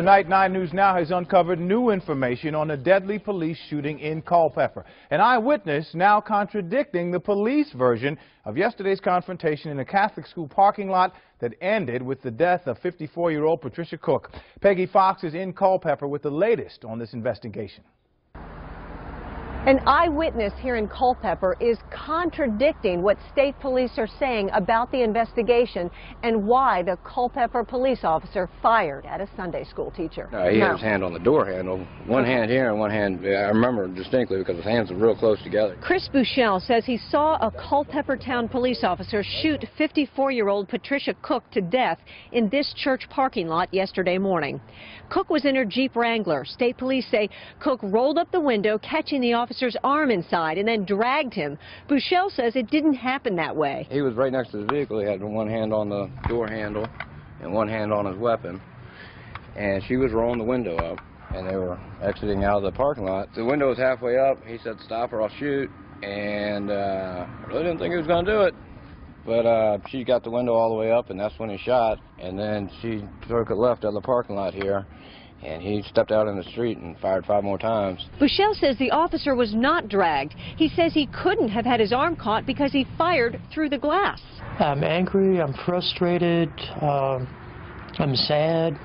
Tonight, 9 News Now has uncovered new information on a deadly police shooting in Culpeper. An eyewitness now contradicting the police version of yesterday's confrontation in a Catholic school parking lot that ended with the death of 54-year-old Patricia Cook. Peggy Fox is in Culpeper with the latest on this investigation. An eyewitness here in Culpeper is contradicting what state police are saying about the investigation and why the Culpeper police officer fired at a Sunday school teacher. He had his hand on the door handle, one hand here and one hand, I remember distinctly because his hands were real close together. Kris Buchele says he saw a Culpeper Town Police officer shoot 54-year-old Patricia Cook to death in this church parking lot yesterday morning. Cook was in her Jeep Wrangler. State police say Cook rolled up the window, catching the officer's arm inside and then dragged him. Buchele says it didn't happen that way. He was right next to the vehicle. He had one hand on the door handle and one hand on his weapon. And she was rolling the window up, and they were exiting out of the parking lot. The window was halfway up. He said, "Stop or I'll shoot." And I really didn't think he was going to do it. But she got the window all the way up, and that's when he shot. And then she took it left out of the parking lot here. And he stepped out in the street and fired 5 more times. Buchele says the officer was not dragged. He says he couldn't have had his arm caught because he fired through the glass. I'm angry, I'm frustrated, I'm sad.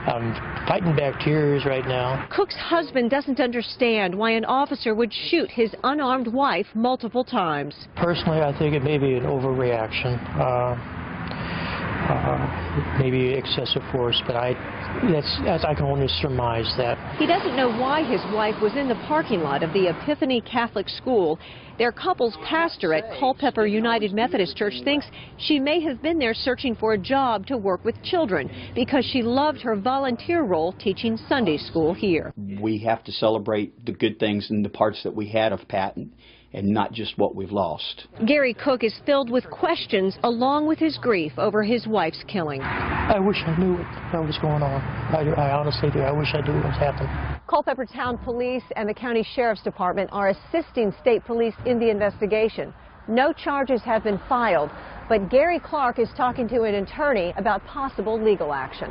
I'm fighting back tears right now. Cook's husband doesn't understand why an officer would shoot his unarmed wife multiple times. Personally, I think it may be an overreaction. Maybe excessive force, but I can only surmise that. He doesn't know why his wife was in the parking lot of the Epiphany Catholic School. Their couple's pastor at Culpeper United Methodist Church thinks she may have been there searching for a job to work with children because she loved her volunteer role teaching Sunday school here. We have to celebrate the good things and the parts that we had of Pat and not just what we've lost. Gary Cook is filled with questions along with his grief over his wife's killing. I wish I knew what was going on. I honestly do. I wish I knew what was happening. Culpeper Town Police and the County Sheriff's Department are assisting state police in the investigation. No charges have been filed, but Gary Clark is talking to an attorney about possible legal action.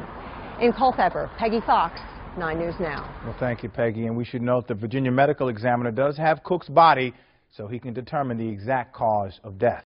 In Culpeper, Peggy Fox, 9 News Now. Well, thank you, Peggy. And we should note the Virginia medical examiner does have Cook's body, so he can determine the exact cause of death.